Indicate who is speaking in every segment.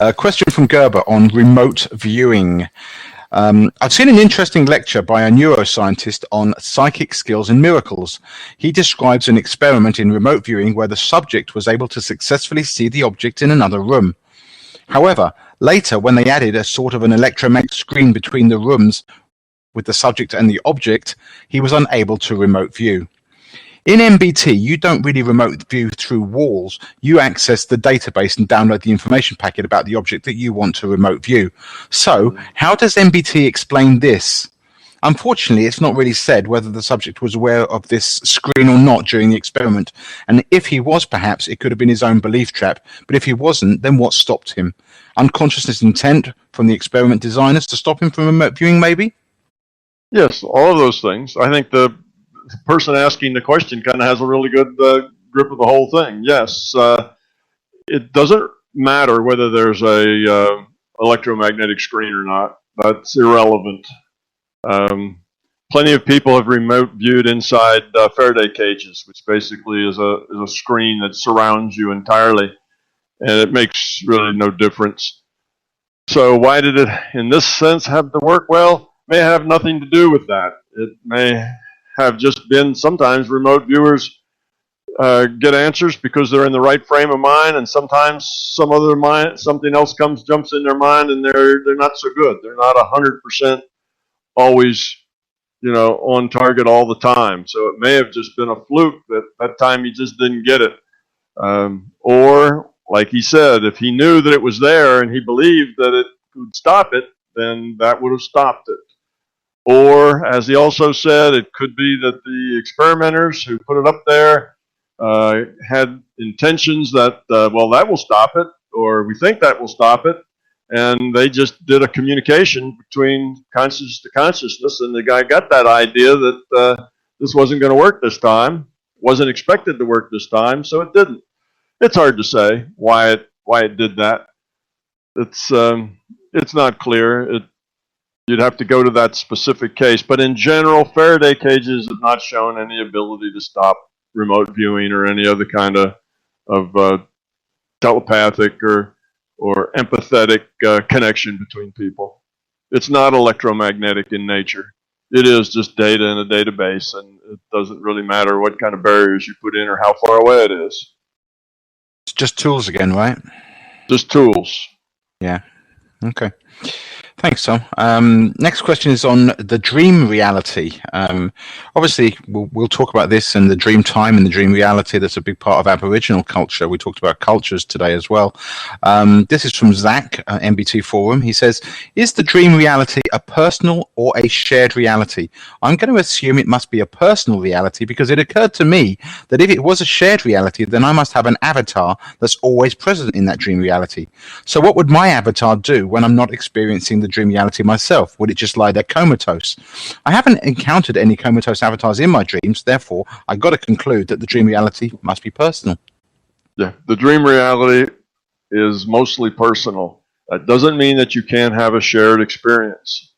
Speaker 1: A question from Gerber on remote viewing. I've seen an interesting lecture by a neuroscientist on psychic skills and miracles. He describes an experiment in remote viewing where the subject was able to successfully see the object in another room. However, later when they added a sort of an electromagnetic screen between the rooms with the subject and the object, he was unable to remote view. In MBT, you don't really remote view through walls. You access the database and download the information packet about the object that you want to remote view. So, how does MBT explain this? Unfortunately, it's not really said whether the subject was aware of this screen or not during the experiment. And if he was, perhaps, it could have been his own belief trap. But if he wasn't, then what stopped him? Unconsciousness intent from the experiment designers to stop him from remote viewing, maybe?
Speaker 2: Yes, all of those things. I think the person asking the question kind of has a really good grip of the whole thing. Yes, it doesn't matter whether there's a electromagnetic screen or not. That's irrelevant. Plenty of people have remote viewed inside Faraday cages, which basically is a screen that surrounds you entirely, and it makes really no difference. So why did it, in this sense, have to work? Well, it may have nothing to do with that. It may have just been sometimes remote viewers get answers because they're in the right frame of mind, and sometimes something else jumps in their mind, and they're not so good. They're not 100% always, on target all the time. So it may have just been a fluke that time you just didn't get it, or like he said, if he knew that it was there and he believed that it would stop it, then that would have stopped it. Or, as he also said, it could be that the experimenters who put it up there had intentions that, that will stop it, or we think that will stop it, and they just did a communication between consciousness to consciousness, and the guy got that idea that this wasn't going to work this time, wasn't expected to work this time, so it didn't. It's hard to say why it did that. It's not clear. You'd have to go to that specific case. But in general, Faraday cages have not shown any ability to stop remote viewing or any other kind of telepathic or empathetic connection between people. It's not electromagnetic in nature. It is just data in a database, and it doesn't really matter what kind of barriers you put in or how far away it is.
Speaker 1: It's just tools again, right?
Speaker 2: Just tools.
Speaker 1: Yeah. Okay. Thanks, Tom. Next question is on the dream reality. Obviously, we'll talk about this and the dream time and the dream reality. That's a big part of Aboriginal culture. We talked about cultures today as well. This is from Zach, MBT Forum. He says, is the dream reality a personal or a shared reality? I'm going to assume it must be a personal reality because it occurred to me that if it was a shared reality, then I must have an avatar that's always present in that dream reality. So what would my avatar do when I'm not experiencing the dream reality myself? Would it just lie there comatose? I haven't encountered any comatose avatars in my dreams, therefore I got to conclude that the dream reality must be personal.
Speaker 2: Yeah, the dream reality is mostly personal. That doesn't mean that you can't have a shared experience.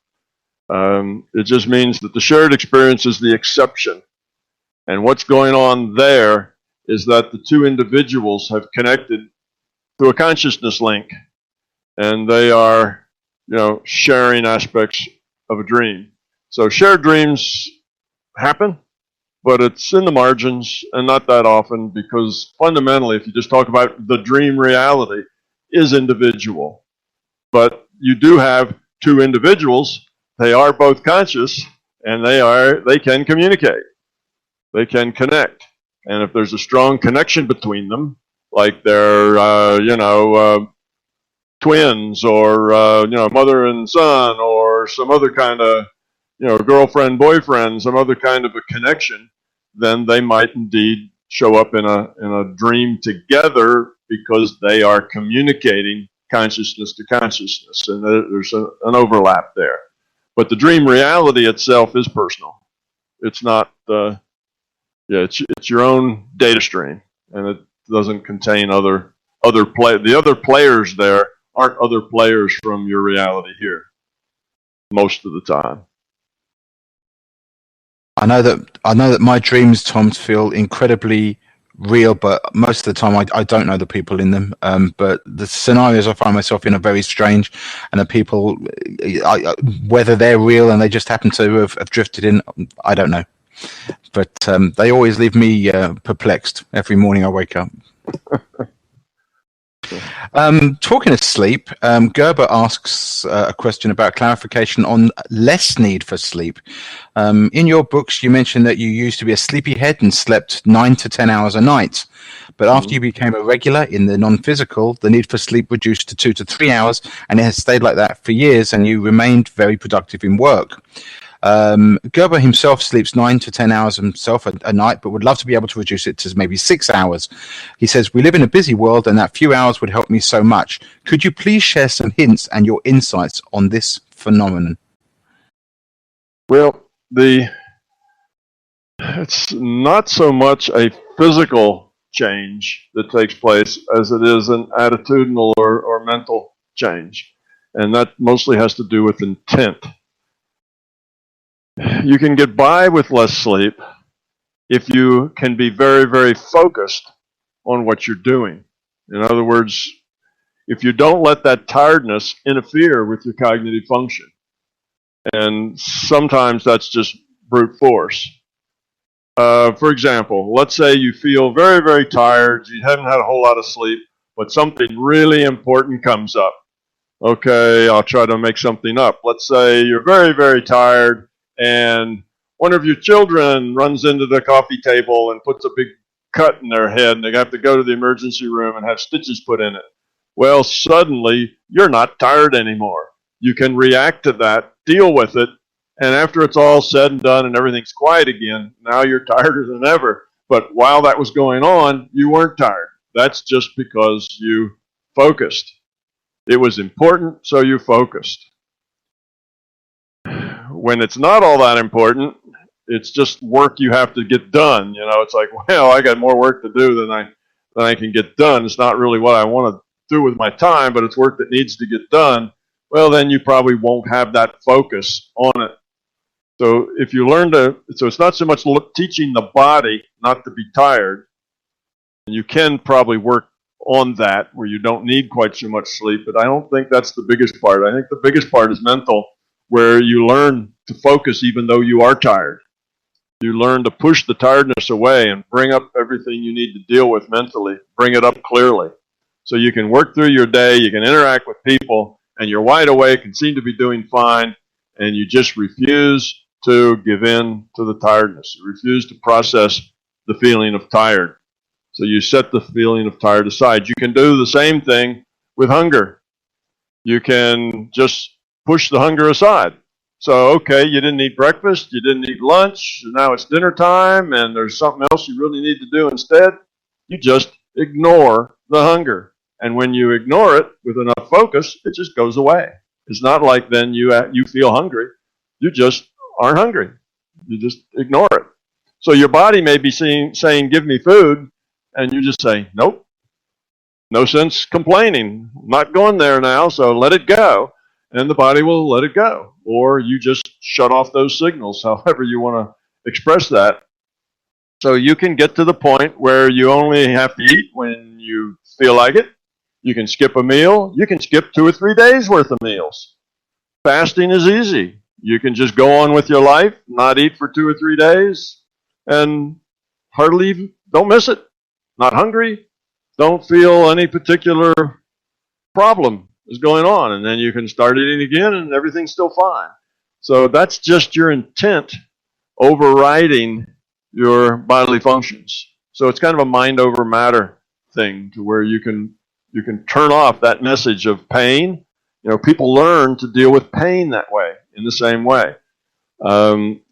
Speaker 2: It just means that the shared experience is the exception. And what's going on there is that the two individuals have connected to a consciousness link, and they are sharing aspects of a dream. So shared dreams happen, but it's in the margins and not that often, because fundamentally, if you just talk about the dream reality, is individual. But you do have two individuals. They are both conscious, and they can communicate. They can connect. And if there's a strong connection between them, like they're twins, or mother and son, or some other kind of girlfriend, boyfriend, some other kind of a connection, then they might indeed show up in a dream together because they are communicating consciousness to consciousness, and there's an overlap there. But the dream reality itself is personal. It's not it's your own data stream, and it doesn't contain the other players there aren't other players from your reality here most of the time.
Speaker 1: I know that my dreams, Tom, feel incredibly real, but most of the time I don't know the people in them. But the scenarios I find myself in are very strange, and the people, whether they're real and they just happen to have drifted in, I don't know. But they always leave me perplexed every morning I wake up. Talking of sleep, Gerber asks a question about clarification on less need for sleep. In your books, you mentioned that you used to be a sleepyhead and slept 9 to 10 hours a night. But after you became a regular in the non-physical, the need for sleep reduced to 2 to 3 hours, and it has stayed like that for years, and you remained very productive in work. Gerber himself sleeps 9 to 10 hours himself a night, but would love to be able to reduce it to maybe 6 hours. He says, we live in a busy world and that few hours would help me so much. Could you please share some hints and your insights on this phenomenon?
Speaker 2: Well, it's not so much a physical change that takes place as it is an attitudinal or mental change. And that mostly has to do with intent. You can get by with less sleep if you can be very, very focused on what you're doing. In other words, if you don't let that tiredness interfere with your cognitive function. And sometimes that's just brute force. For example, let's say you feel very, very tired, you haven't had a whole lot of sleep, but something really important comes up. Okay, I'll try to make something up. Let's say you're very, very tired, and one of your children runs into the coffee table and puts a big cut in their head, and they have to go to the emergency room and have stitches put in it. Well, suddenly, you're not tired anymore. You can react to that, deal with it, and after it's all said and done and everything's quiet again, now you're tireder than ever. But while that was going on, you weren't tired. That's just because you focused. It was important, so you focused. When it's not all that important, it's just work you have to get done. You know, it's like, well, I got more work to do than I can get done. It's not really what I want to do with my time, but it's work that needs to get done. Well, then you probably won't have that focus on it. So if you learn so it's not so much teaching the body not to be tired. And you can probably work on that where you don't need quite so much sleep, but I don't think that's the biggest part. I think the biggest part is mental, where you learn to focus even though you are tired. You learn to push the tiredness away and bring up everything you need to deal with mentally, bring it up clearly. So you can work through your day, you can interact with people, and you're wide awake and seem to be doing fine, and you just refuse to give in to the tiredness. You refuse to process the feeling of tired. So you set the feeling of tired aside. You can do the same thing with hunger. You can just push the hunger aside. So, okay, you didn't eat breakfast, you didn't eat lunch, now it's dinner time, and there's something else you really need to do instead. You just ignore the hunger. And when you ignore it with enough focus, it just goes away. It's not like then you feel hungry. You just aren't hungry. You just ignore it. So your body may be saying, give me food, and you just say, nope. No sense complaining. I'm not going there now, so let it go. And the body will let it go. Or you just shut off those signals, however you want to express that. So you can get to the point where you only have to eat when you feel like it. You can skip a meal. You can skip 2 or 3 days worth of meals. Fasting is easy. You can just go on with your life, not eat for 2 or 3 days, and hardly don't miss it. Not hungry. Don't feel any particular problem is going on, and then you can start eating again and everything's still fine. So that's just your intent overriding your bodily functions. So it's kind of a mind over matter thing, to where you can turn off that message of pain. You know, people learn to deal with pain that way, in the same way.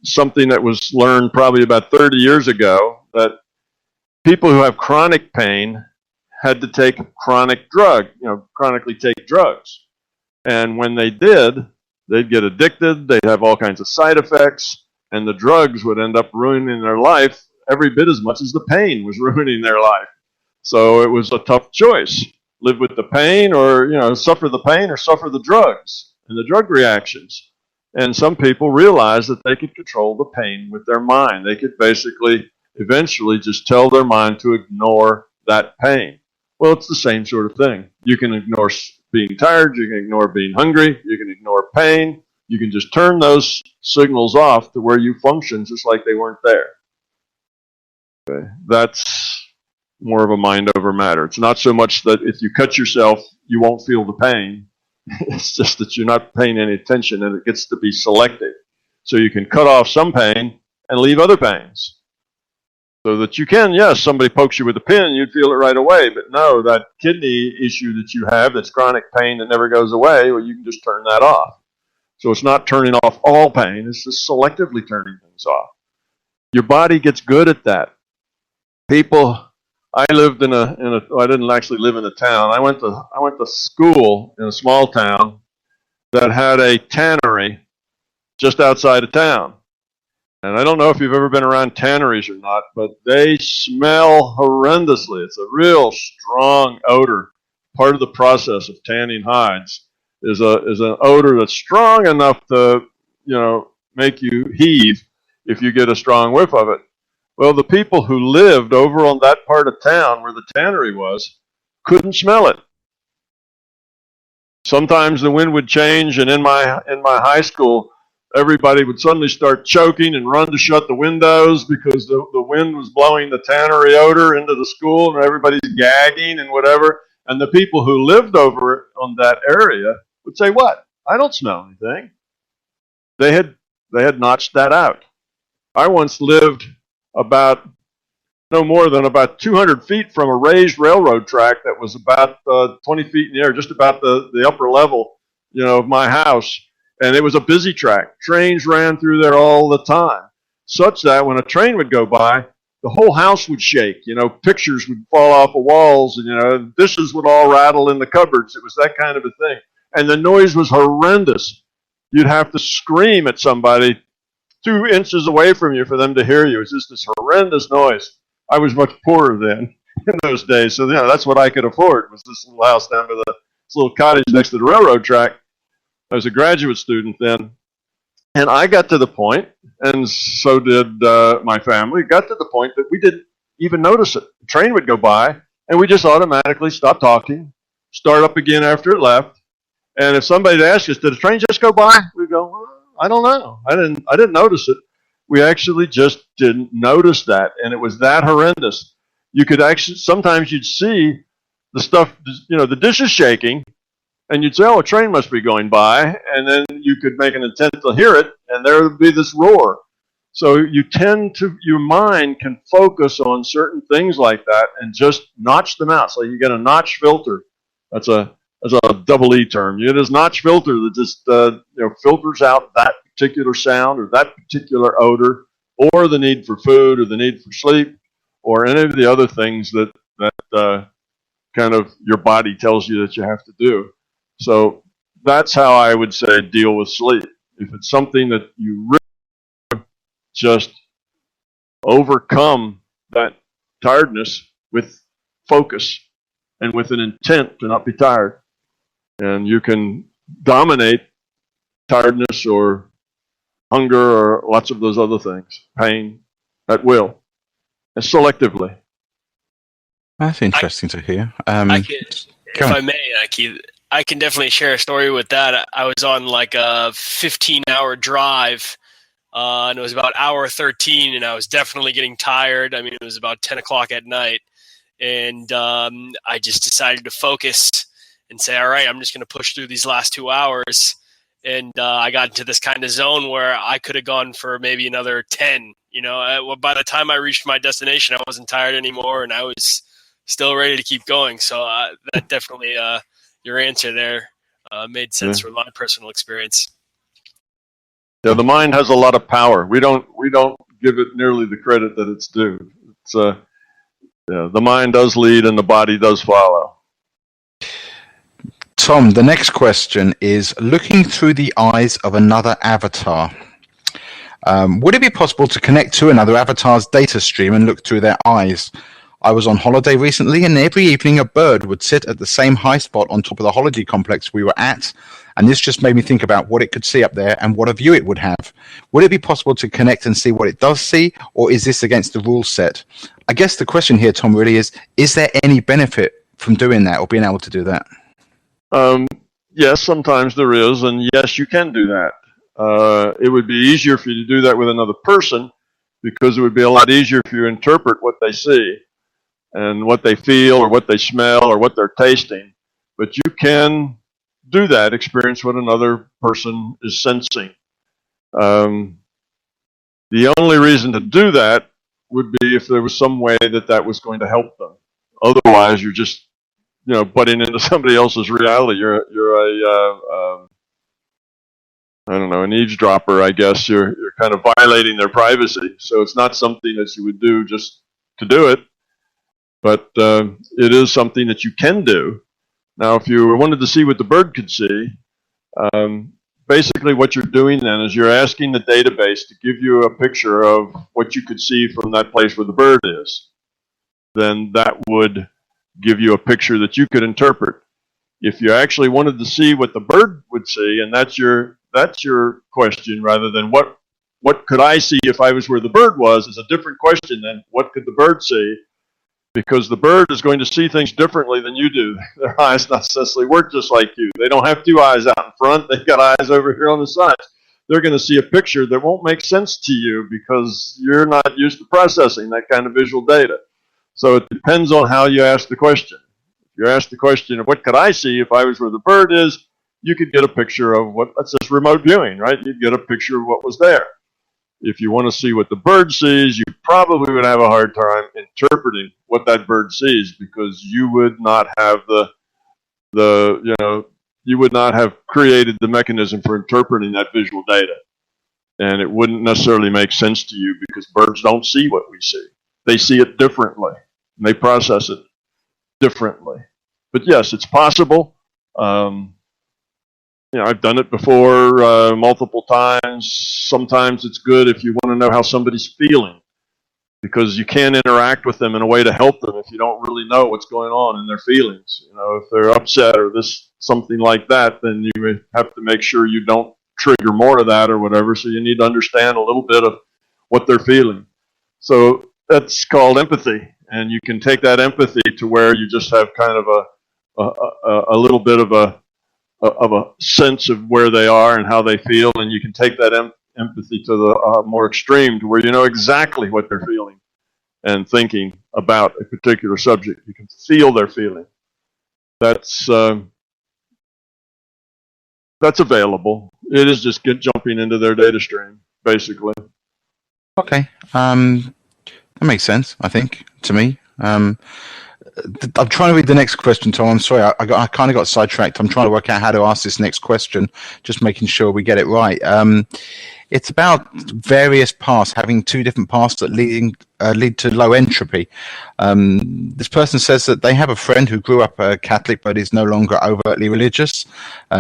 Speaker 2: Something that was learned probably about 30 years ago, that people who have chronic pain had to take chronically take drugs. And when they did, they'd get addicted, they'd have all kinds of side effects, and the drugs would end up ruining their life every bit as much as the pain was ruining their life. So it was a tough choice. Live with the pain, or suffer the pain, or suffer the drugs and the drug reactions. And some people realized that they could control the pain with their mind. They could basically, eventually just tell their mind to ignore that pain. Well, it's the same sort of thing. You can ignore being tired, you can ignore being hungry, you can ignore pain, you can just turn those signals off to where you function just like they weren't there. Okay. That's more of a mind over matter. It's not so much that if you cut yourself, you won't feel the pain. It's just that you're not paying any attention, and it gets to be selective. So you can cut off some pain and leave other pains. So that you can, yes, somebody pokes you with a pin, you'd feel it right away. But no, that kidney issue that you have, that's chronic pain that never goes away, well, you can just turn that off. So it's not turning off all pain, it's just selectively turning things off. Your body gets good at that. People, I lived I didn't actually live in a town. I went to school in a small town that had a tannery just outside of town. And I don't know if you've ever been around tanneries or not, but they smell horrendously. It's a real strong odor. Part of the process of tanning hides is an odor that's strong enough to, make you heave if you get a strong whiff of it. Well, the people who lived over on that part of town where the tannery was couldn't smell it. Sometimes the wind would change, and in my high school, everybody would suddenly start choking and run to shut the windows because the wind was blowing the tannery odor into the school, and everybody's gagging and whatever. And the people who lived over on that area would say, "What? I don't smell anything." They had notched that out. I once lived no more than about 200 feet from a raised railroad track that was about 20 feet in the air, just about the upper level, of my house. And it was a busy track. Trains ran through there all the time, such that when a train would go by, the whole house would shake. Pictures would fall off the walls, and dishes would all rattle in the cupboards. It was that kind of a thing. And the noise was horrendous. You'd have to scream at somebody 2 inches away from you for them to hear you. It was just this horrendous noise. I was much poorer then in those days, so that's what I could afford, was this little house down to this little cottage next to the railroad track. I was a graduate student then, and I got to the point, and so did my family, got to the point that we didn't even notice it. The train would go by, and we just automatically stop talking, start up again after it left, and if somebody asked us, "Did the train just go by?" we'd go, "Well, I don't know. I didn't notice it." We actually just didn't notice that, and it was that horrendous. You could actually, sometimes you'd see the stuff, the dishes shaking, and you'd say, "Oh, a train must be going by," and then you could make an intent to hear it, and there would be this roar. So your mind can focus on certain things like that and just notch them out. So you get a notch filter. That's a double E term. You get this notch filter that just filters out that particular sound or that particular odor, or the need for food, or the need for sleep, or any of the other things that kind of your body tells you that you have to do. So that's how I would say deal with sleep. If it's something that you really just overcome that tiredness with focus and with an intent to not be tired. And you can dominate tiredness or hunger or lots of those other things, pain, at will, and selectively.
Speaker 1: That's interesting to hear.
Speaker 3: If I may, Keith, I can definitely share a story with that. I was on like a 15-hour drive, and it was about hour 13, and I was definitely getting tired. I mean, it was about 10 o'clock at night, and I just decided to focus and say, all right, I'm just going to push through these last 2 hours. And I got into this kind of zone where I could have gone for maybe another 10. By the time I reached my destination, I wasn't tired anymore, and I was still ready to keep going. So that definitely, your answer there made sense from my personal experience.
Speaker 2: Yeah, the mind has a lot of power. We don't give it nearly the credit that it's due. It's the mind does lead and the body does follow.
Speaker 1: Tom, the next question is, looking through the eyes of another avatar, would it be possible to connect to another avatar's data stream and look through their eyes? I was on holiday recently, and every evening a bird would sit at the same high spot on top of the holiday complex we were at, And this just made me think about what it could see up there and what a view it would have. Would it be possible to connect and see what it does see, or is this against the rule set? I guess the question here, Tom, really is there any benefit from doing that or being able to do that?
Speaker 2: Yes, sometimes there is, and yes, you can do that. It would be easier for you to do that with another person, because it would be a lot easier for you to interpret what they see and what they feel or what they smell or what they're tasting. But you can do that, experience what another person is sensing. The only reason to do that would be if there was some way that was going to help them. Otherwise, you're just, butting into somebody else's reality. You're I don't know, an eavesdropper, I guess. You're kind of violating their privacy. So it's not something that you would do just to do it, but it is something that you can do. Now, if you wanted to see what the bird could see, basically what you're doing then is you're asking the database to give you a picture of what you could see from that place where the bird is. Then that would give you a picture that you could interpret. If you actually wanted to see what the bird would see, and that's your question, rather than what could I see if I was where the bird was, is a different question than what could the bird see, because the bird is going to see things differently than you do. Their eyes not necessarily work just like you. They don't have two eyes out in front. They've got eyes over here on the sides. They're going to see a picture that won't make sense to you because you're not used to processing that kind of visual data. So it depends on how you ask the question. If you ask the question of what could I see if I was where the bird is, you could get a picture of that's just remote viewing, right? You'd get a picture of what was there. If you want to see what the bird sees, you probably would have a hard time interpreting what that bird sees, because you would not have you would not have created the mechanism for interpreting that visual data. And it wouldn't necessarily make sense to you, because birds don't see what we see. They see it differently, and they process it differently. But yes, it's possible. I've done it before multiple times. Sometimes it's good if you want to know how somebody's feeling, because you can't interact with them in a way to help them if you don't really know what's going on in their feelings. If they're upset or something like that, then you have to make sure you don't trigger more of that or whatever. So you need to understand a little bit of what they're feeling. So that's called empathy, and you can take that empathy to where you just have kind of a little bit of a sense of where they are and how they feel, and you can take that empathy to the more extreme, to where you know exactly what they're feeling and thinking about a particular subject. You can feel their feeling. That's available. It is just jumping into their data stream, basically.
Speaker 1: Okay, that makes sense, I think, to me. I'm trying to read the next question, Tom. I'm sorry, I kind of got sidetracked. I'm trying to work out how to ask this next question, just making sure we get it right. It's about various paths, having two different paths that lead to low entropy. This person says that they have a friend who grew up Catholic but is no longer overtly religious.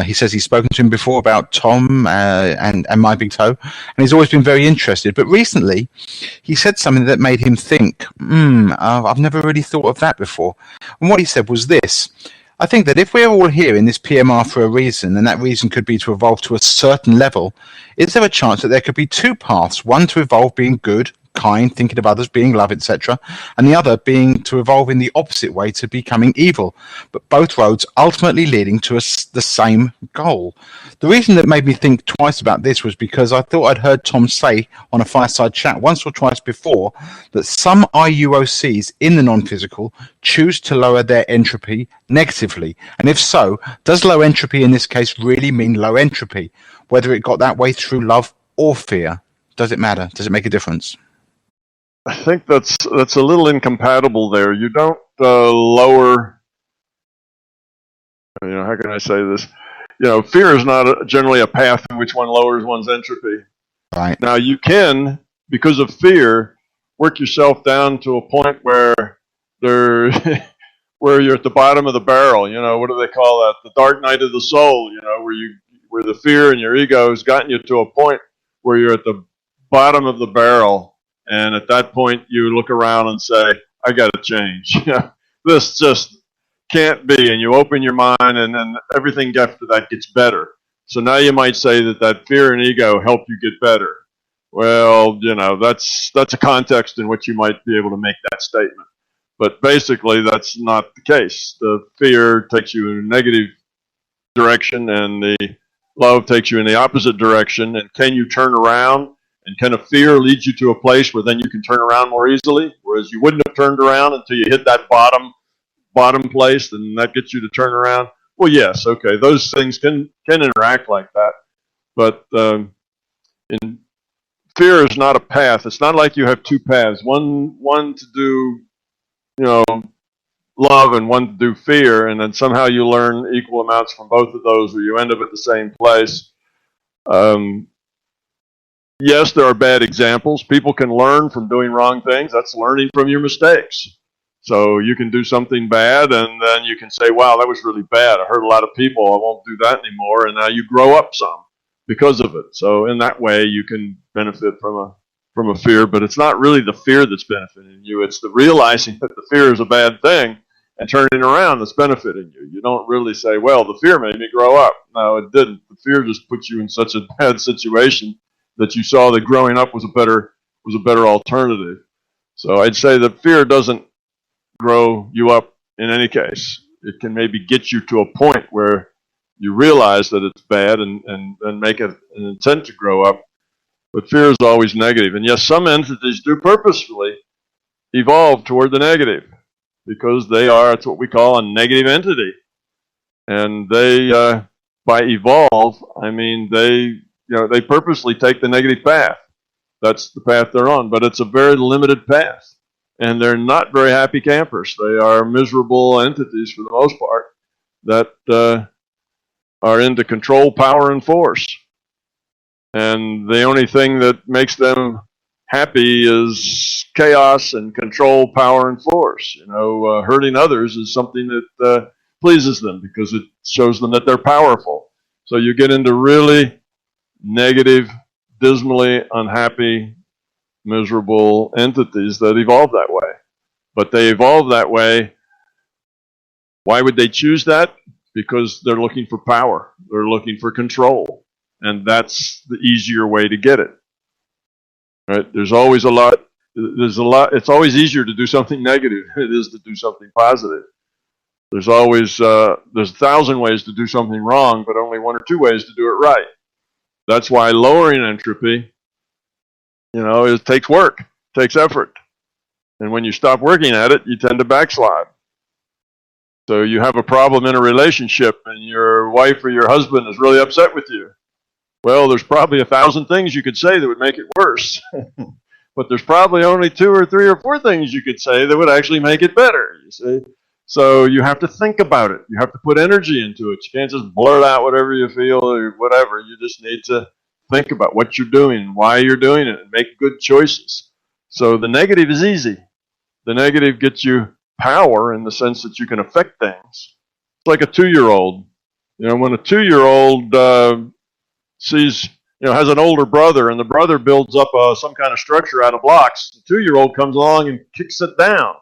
Speaker 1: He says he's spoken to him before about Tom and My Big Toe, and he's always been very interested. But recently, he said something that made him think, I've never really thought of that before. And what he said was this: I think that if we're all here in this PMR for a reason, and that reason could be to evolve to a certain level, is there a chance that there could be two paths, one to evolve being good, kind, thinking of others, being love, etc., and the other being to evolve in the opposite way, to becoming evil, but both roads ultimately leading to the same goal? The reason that made me think twice about this was because I thought I'd heard Tom say on a Fireside chat once or twice before that some IUOCs in the non-physical choose to lower their entropy negatively. And if so, does low entropy in this case really mean low entropy? Whether it got that way through love or fear, does it matter? Does it make a difference?
Speaker 2: I think that's a little incompatible there. You don't lower, how can I say this? Fear is not generally a path in which one lowers one's entropy.
Speaker 1: Right.
Speaker 2: Now, you can, because of fear, work yourself down to a point where where you're at the bottom of the barrel. What do they call that? The dark night of the soul, where the fear and your ego has gotten you to a point where you're at the bottom of the barrel. And at that point, you look around and say, I got to change. This just can't be. And you open your mind, and then everything after that gets better. So now you might say that fear and ego help you get better. Well, that's a context in which you might be able to make that statement. But basically, that's not the case. The fear takes you in a negative direction, and the love takes you in the opposite direction. And can you turn around? And can a fear lead you to a place where then you can turn around more easily? Whereas you wouldn't have turned around until you hit that bottom place, and that gets you to turn around. Well, yes, okay, those things can interact like that. But fear is not a path. It's not like you have two paths. One to do, love, and one to do fear, and then somehow you learn equal amounts from both of those, or you end up at the same place. Yes, there are bad examples. People can learn from doing wrong things. That's learning from your mistakes. So you can do something bad, and then you can say, wow, that was really bad. I hurt a lot of people. I won't do that anymore. And now you grow up some because of it. So in that way, you can benefit from a fear, but it's not really the fear that's benefiting you. It's the realizing that the fear is a bad thing and turning around that's benefiting you. You don't really say, well, the fear made me grow up. No, it didn't. The fear just puts you in such a bad situation that you saw that growing up was a better alternative. So I'd say that fear doesn't grow you up in any case. It can maybe get you to a point where you realize that it's bad and make it an intent to grow up. But fear is always negative. And yes, some entities do purposefully evolve toward the negative because it's what we call a negative entity. And they, by evolve, I mean they purposely take the negative path. That's the path they're on, but it's a very limited path. And they're not very happy campers. They are miserable entities for the most part that are into control, power, and force. And the only thing that makes them happy is chaos and control, power, and force. Hurting others is something that pleases them because it shows them that they're powerful. So you get into really negative, dismally unhappy, miserable entities that evolve that way. But they evolve that way. Why would they choose that? Because they're looking for power. They're looking for control. And that's the easier way to get it. Right? There's always a lot. It's always easier to do something negative than it is to do something positive. There's always, there's 1,000 ways to do something wrong, but only 1 or 2 ways to do it right. That's why lowering entropy, it takes work, it takes effort. And when you stop working at it, you tend to backslide. So you have a problem in a relationship and your wife or your husband is really upset with you. Well, there's probably 1,000 things you could say that would make it worse. But there's probably only 2 or 3 or 4 things you could say that would actually make it better, you see. So you have to think about it. You have to put energy into it. You can't just blurt out whatever you feel or whatever. You just need to think about what you're doing, why you're doing it, and make good choices. So the negative is easy. The negative gets you power in the sense that you can affect things. It's like a 2-year-old. When a 2-year-old sees, has an older brother, and the brother builds up some kind of structure out of blocks, the 2-year-old comes along and kicks it down.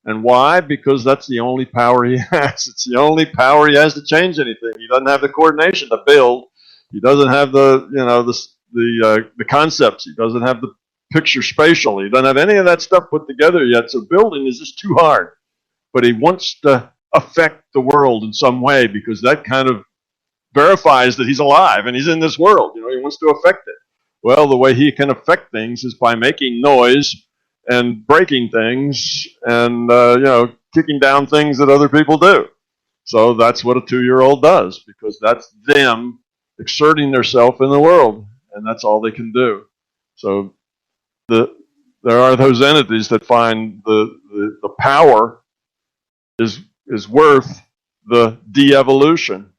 Speaker 2: And why? Because that's the only power he has. It's the only power he has to change anything. He doesn't have the coordination to build. He doesn't have the concepts. He doesn't have the picture spatial. He doesn't have any of that stuff put together yet. So building is just too hard. But he wants to affect the world in some way because that kind of verifies that he's alive and he's in this world. He wants to affect it. Well, the way he can affect things is by making noise and breaking things and, kicking down things that other people do. So that's what a 2-year-old does because that's them exerting themselves in the world, and that's all they can do. So there are those entities that find the power is worth the de-evolution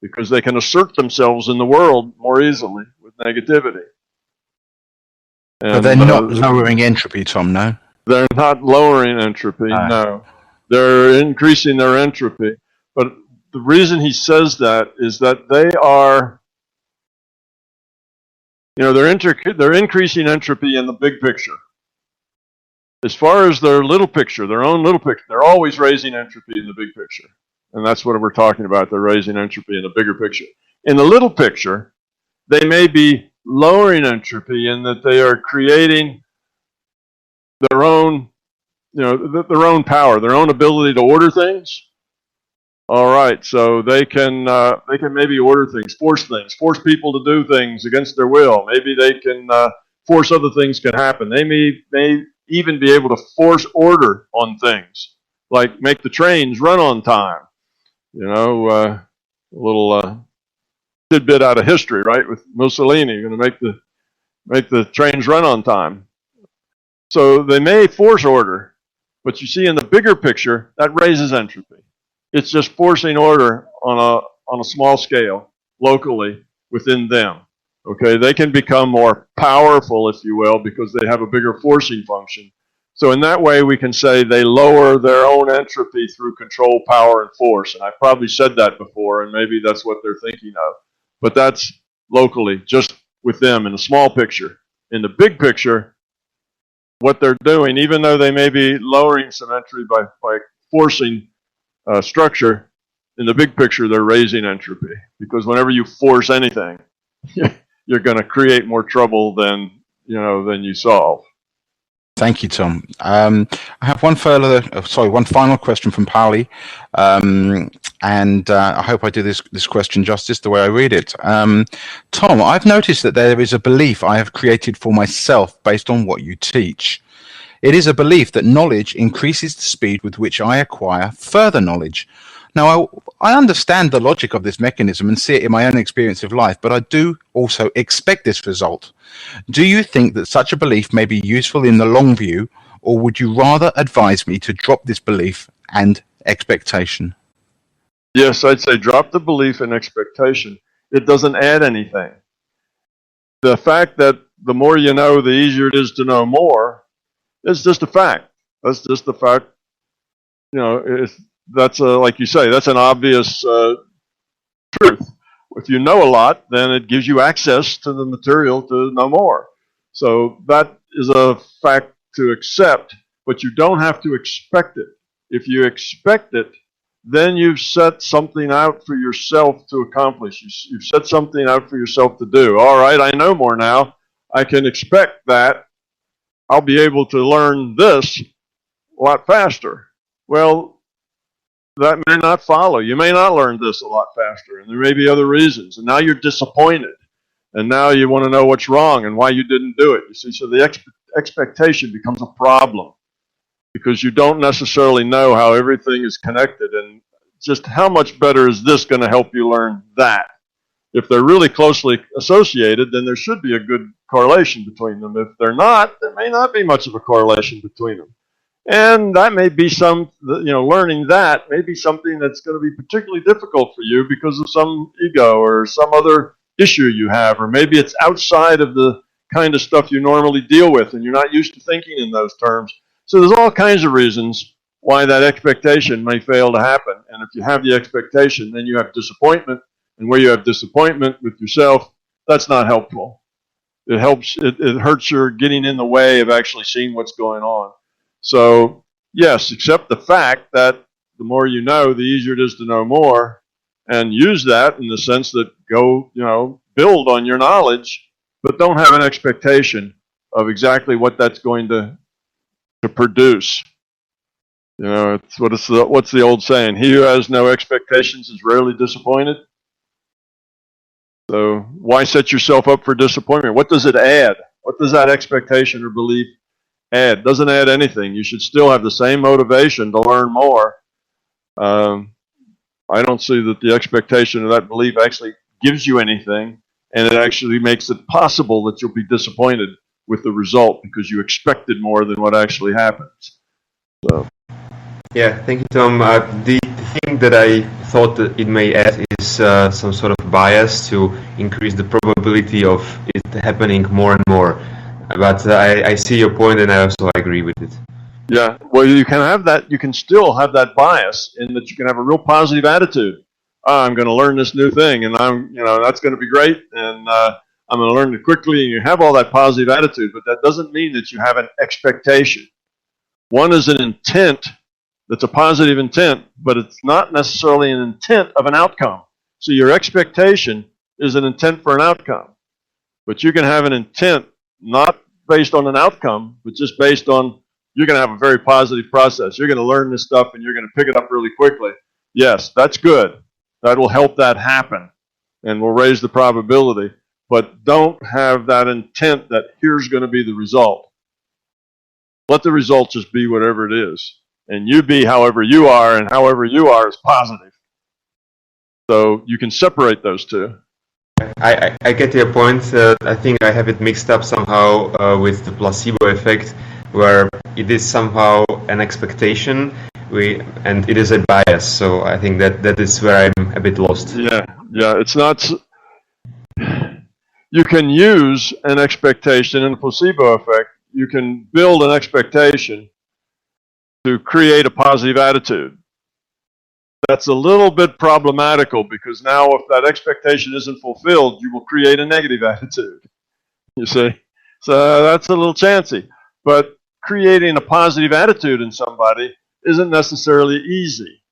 Speaker 2: because they can assert themselves in the world more easily with negativity. And,
Speaker 1: but they're not lowering entropy, Tom, no?
Speaker 2: They're not lowering entropy, no. They're increasing their entropy. But the reason he says that is that they are, they're increasing entropy in the big picture. As far as their little picture, their own little picture, they're always raising entropy in the big picture. And that's what we're talking about. They're raising entropy in the bigger picture. In the little picture, they may be lowering entropy in that they are creating their own, their own power, their own ability to order things. All right, so they can maybe order things, force people to do things against their will. Maybe they can force other things can happen. They may even be able to force order on things, like make the trains run on time. A little tidbit out of history, right? With Mussolini, going to make the trains run on time. So they may force order, but you see in the bigger picture that raises entropy. It's just forcing order on a small scale, locally, within them. Okay, they can become more powerful, if you will, because they have a bigger forcing function. So in that way, we can say they lower their own entropy through control, power, and force. And I probably said that before, and maybe that's what they're thinking of. But that's locally, just with them in a small picture. In the big picture, what they're doing, even though they may be lowering some entropy by forcing structure, in the big picture, they're raising entropy. Because whenever you force anything, you're going to create more trouble than you solve.
Speaker 1: Thank you, Tom. I have one final question from Pauli, and I hope I do this question justice the way I read it. Tom, I've noticed that there is a belief I have created for myself based on what you teach. It is a belief that knowledge increases the speed with which I acquire further knowledge. Now, I understand the logic of this mechanism and see it in my own experience of life, but I do also expect this result. Do you think that such a belief may be useful in the long view, or would you rather advise me to drop this belief and expectation?
Speaker 2: Yes, I'd say drop the belief and expectation. It doesn't add anything. The fact that the more you know, the easier it is to know more, is just a fact. That's just the fact. That's like you say, that's an obvious truth. If you know a lot, then it gives you access to the material to know more. So that is a fact to accept, but you don't have to expect it. If you expect it, then you've set something out for yourself to accomplish. You've set something out for yourself to do. All right, I know more now. I can expect that I'll be able to learn this a lot faster. Well, that may not follow. You may not learn this a lot faster, and there may be other reasons. And now you're disappointed, and now you want to know what's wrong and why you didn't do it. You see, so the expectation becomes a problem because you don't necessarily know how everything is connected and just how much better is this going to help you learn that. If they're really closely associated, then there should be a good correlation between them. If they're not, there may not be much of a correlation between them. And that may be learning that may be something that's going to be particularly difficult for you because of some ego or some other issue you have, or maybe it's outside of the kind of stuff you normally deal with and you're not used to thinking in those terms. So there's all kinds of reasons why that expectation may fail to happen. And if you have the expectation, then you have disappointment. And where you have disappointment with yourself, that's not helpful. It hurts your getting in the way of actually seeing what's going on. So, yes, accept the fact that the more you know, the easier it is to know more, and use that in the sense that go, build on your knowledge, but don't have an expectation of exactly what that's going to produce. What's the old saying? He who has no expectations is rarely disappointed. So why set yourself up for disappointment? What does it add? What does that expectation or belief add? Doesn't add anything. You should still have the same motivation to learn more. I don't see that the expectation of that belief actually gives you anything, and it actually makes it possible that you'll be disappointed with the result because you expected more than what actually happens. So.
Speaker 4: Yeah, thank you, Tom. The thing that I thought that it may add is some sort of bias to increase the probability of it happening more and more. But I see your point, and I also agree with it.
Speaker 2: Yeah, well, you can have that. You can still have that bias in that you can have a real positive attitude. I'm going to learn this new thing, and that's going to be great, and I'm going to learn it quickly. And you have all that positive attitude, but that doesn't mean that you have an expectation. One is an intent that's a positive intent, but it's not necessarily an intent of an outcome. So your expectation is an intent for an outcome. But you can have an intent not based on an outcome, but just based on you're going to have a very positive process. You're going to learn this stuff and you're going to pick it up really quickly. Yes, that's good. That will help that happen and will raise the probability. But don't have that intent that here's going to be the result. Let the result just be whatever it is. And you be however you are, and however you are is positive. So you can separate those two.
Speaker 4: I get your point. I think I have it mixed up somehow with the placebo effect, where it is somehow an expectation and it is a bias. So I think that is where I'm a bit lost.
Speaker 2: Yeah, it's not. You can use an expectation in the placebo effect. You can build an expectation to create a positive attitude. That's a little bit problematical because now if that expectation isn't fulfilled, you will create a negative attitude. You see? So that's a little chancy. But creating a positive attitude in somebody isn't necessarily easy.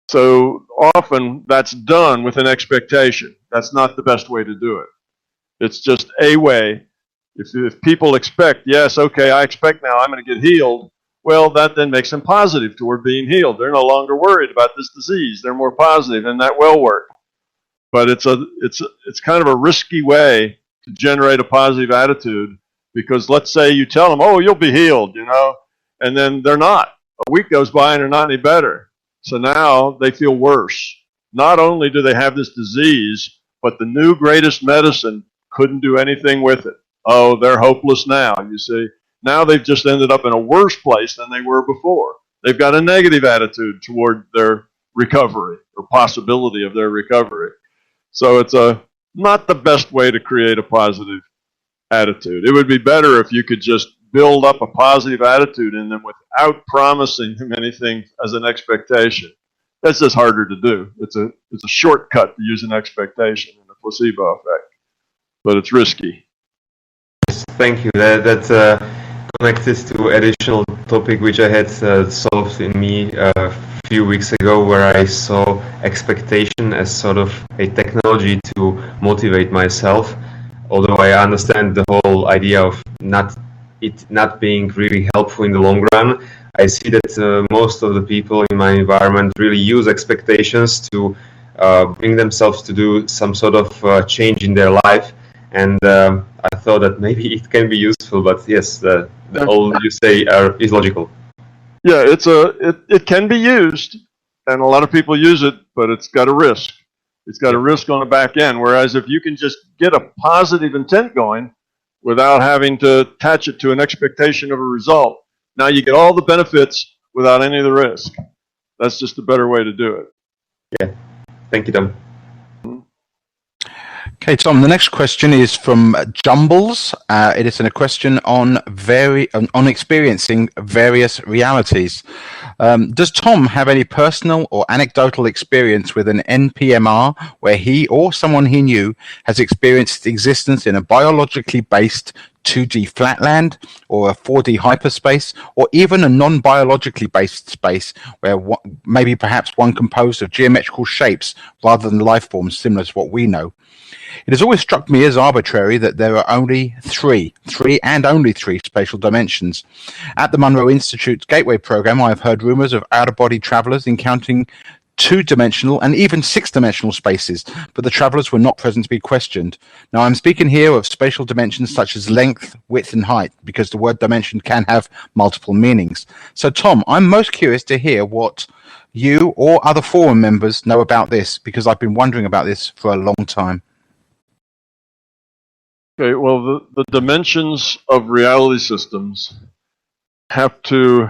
Speaker 2: So often that's done with an expectation. That's not the best way to do it. It's just a way. If people expect, yes, okay, I expect now I'm going to get healed, well, that then makes them positive toward being healed. They're no longer worried about this disease. They're more positive, and that will work. But it's kind of a risky way to generate a positive attitude because let's say you tell them, oh, you'll be healed, and then they're not. A week goes by and they're not any better. So now they feel worse. Not only do they have this disease, but the new greatest medicine couldn't do anything with it. Oh, they're hopeless now, you see. Now they've just ended up in a worse place than they were before. They've got a negative attitude toward their recovery or possibility of their recovery. So it's not the best way to create a positive attitude. It would be better if you could just build up a positive attitude in them without promising them anything as an expectation. That's just harder to do. It's a shortcut to use an expectation in the placebo effect, but it's risky.
Speaker 4: Thank you. That connected to additional topic which I had solved in me a few weeks ago, where I saw expectation as sort of a technology to motivate myself. Although I understand the whole idea of it not being really helpful in the long run, I see that most of the people in my environment really use expectations to bring themselves to do some sort of change in their life. And I thought that maybe it can be useful, but yes, all you say is logical.
Speaker 2: Yeah, it can be used, and a lot of people use it, but it's got a risk. It's got a risk on the back end. Whereas if you can just get a positive intent going without having to attach it to an expectation of a result, now you get all the benefits without any of the risk. That's just a better way to do it.
Speaker 4: Yeah. Thank you, Tom.
Speaker 1: Okay, Tom, the next question is from Jumbles. It is a question on experiencing various realities. Does Tom have any personal or anecdotal experience with an NPMR where he or someone he knew has experienced existence in a biologically based 2D flatland or a 4D hyperspace, or even a non-biologically based space where maybe perhaps one composed of geometrical shapes rather than life forms similar to what we know? It has always struck me as arbitrary that there are only three spatial dimensions. At the Monroe Institute's Gateway program, I have heard rumors of out-of-body travelers encountering 2-dimensional and even 6-dimensional spaces, but the travelers were not present to be questioned. Now, I'm speaking here of spatial dimensions such as length, width, and height, because the word dimension can have multiple meanings. So, Tom, I'm most curious to hear what you or other forum members know about this, because I've been wondering about this for a long time.
Speaker 2: Okay, well, the dimensions of reality systems have to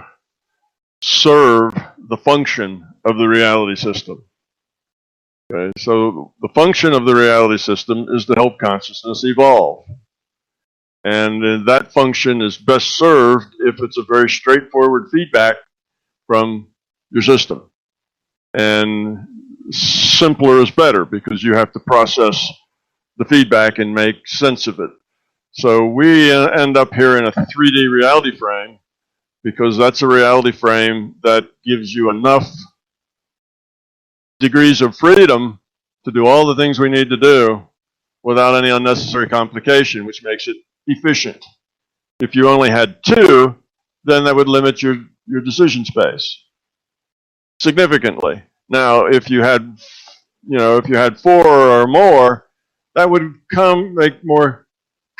Speaker 2: serve the function of the reality system. Okay, so the function of the reality system is to help consciousness evolve. And that function is best served if it's a very straightforward feedback from your system. And simpler is better because you have to process the feedback and make sense of it. So we end up here in a 3D reality frame because that's a reality frame that gives you enough degrees of freedom to do all the things we need to do without any unnecessary complication, which makes it efficient. If you only had two, then that would limit your decision space significantly. Now, if you had, four or more, that would make more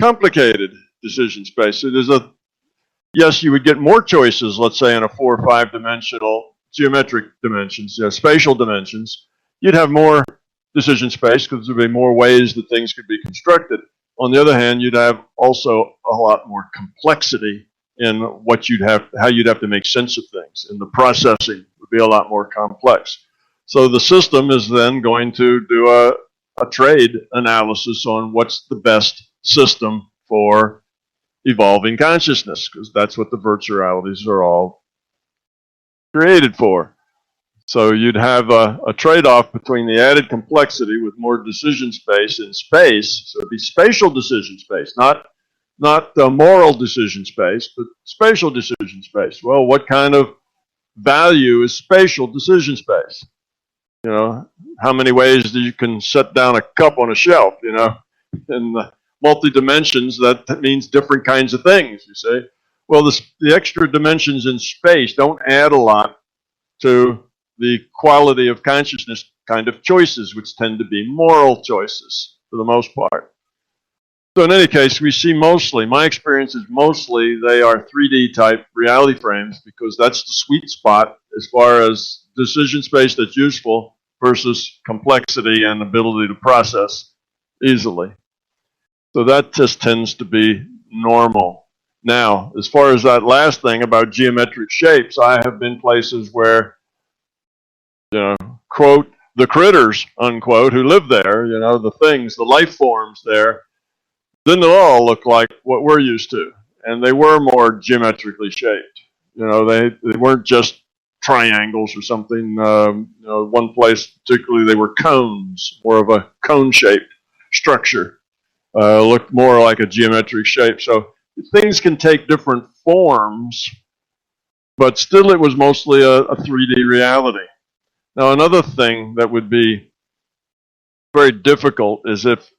Speaker 2: complicated decision space. So yes, you would get more choices, let's say in a 4 or 5 dimensional geometric dimensions, spatial dimensions. You'd have more decision space because there'd be more ways that things could be constructed. On the other hand, you'd have also a lot more complexity in how you'd have to make sense of things, and the processing would be a lot more complex. So the system is then going to do a trade analysis on what's the best system for evolving consciousness, because that's what the virtualities are all created for. So you'd have a trade-off between the added complexity with more decision space in space. So it'd be spatial decision space, not the moral decision space, but spatial decision space. Well, what kind of value is spatial decision space? How many ways that you can set down a cup on a shelf, in the multi-dimensions, that means different kinds of things, you see. Well, the extra dimensions in space don't add a lot to the quality of consciousness kind of choices, which tend to be moral choices for the most part. So in any case, we see my experience is mostly they are 3D type reality frames, because that's the sweet spot as far as decision space that's useful versus complexity and ability to process easily. So that just tends to be normal. Now, as far as that last thing about geometric shapes, I have been places where, quote, the critters, unquote, who live there, the things, the life forms there, didn't at all look like what we're used to. And they were more geometrically shaped. They weren't just triangles or something. One place particularly, they were cones, more of a cone-shaped structure. Looked more like a geometric shape. So things can take different forms, but still it was mostly a 3D reality. Now, another thing that would be very difficult is if,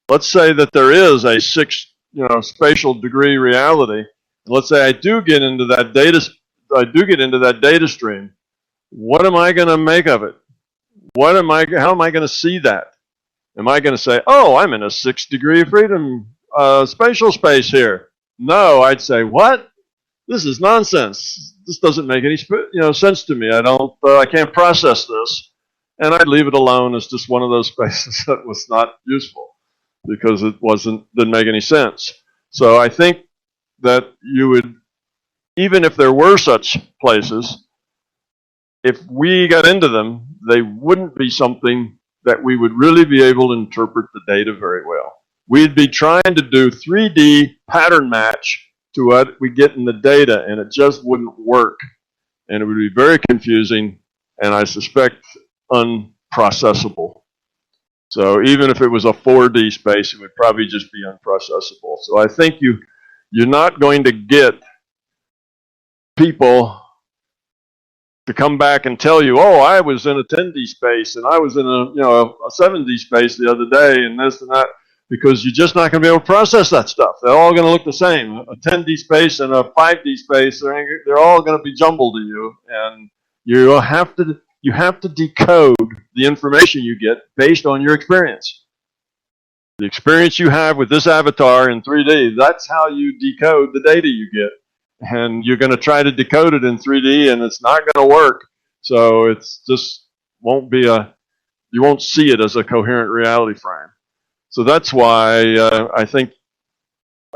Speaker 2: let's say that there is a 6, spatial degree reality, and let's say I do get into that data stream. What am I going to make of it? How am I going to see that? Am I going to say, oh, I'm in a 6 degree of freedom spatial space here? No, I'd say, what? This is nonsense. This doesn't make any sense to me. I can't process this. And I'd leave it alone as just one of those spaces that was not useful because it didn't make any sense. So I think that you would, even if there were such places, if we got into them, they wouldn't be something that we would really be able to interpret the data very well. We'd be trying to do 3D pattern match to what we get in the data, and it just wouldn't work. And it would be very confusing, and I suspect unprocessable. So even if it was a 4D space, it would probably just be unprocessable. So I think you're not going to get people to come back and tell you, oh, I was in a 10D space and I was in a 7D space the other day and this and that, because you're just not going to be able to process that stuff. They're all going to look the same. A 10D space and a 5D space, they're all going to be jumbled to you, and you have to decode the information you get based on your experience. The experience you have with this avatar in 3D, that's how you decode the data you get. And you're going to try to decode it in 3D, and it's not going to work. So it's just you won't see it as a coherent reality frame. So that's why I think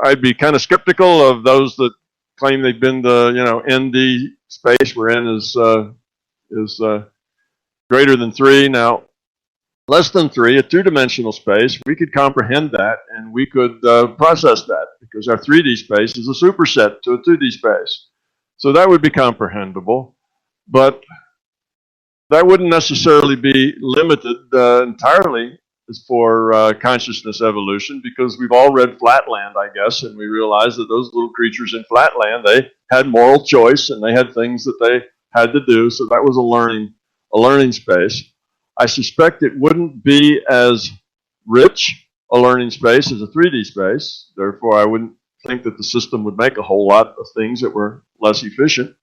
Speaker 2: I'd be kind of skeptical of those that claim they've been the ND space we're in is greater than 3. Now, less than 3, a 2-dimensional space, we could comprehend that and we could process that because our 3D space is a superset to a 2D space. So that would be comprehensible, but that wouldn't necessarily be limited entirely is for consciousness evolution, because we've all read Flatland, I guess, and we realize that those little creatures in Flatland, they had moral choice and they had things that they had to do. So that was a learning space. I suspect it wouldn't be as rich a learning space as a 3D space. Therefore, I wouldn't think that the system would make a whole lot of things that were less efficient,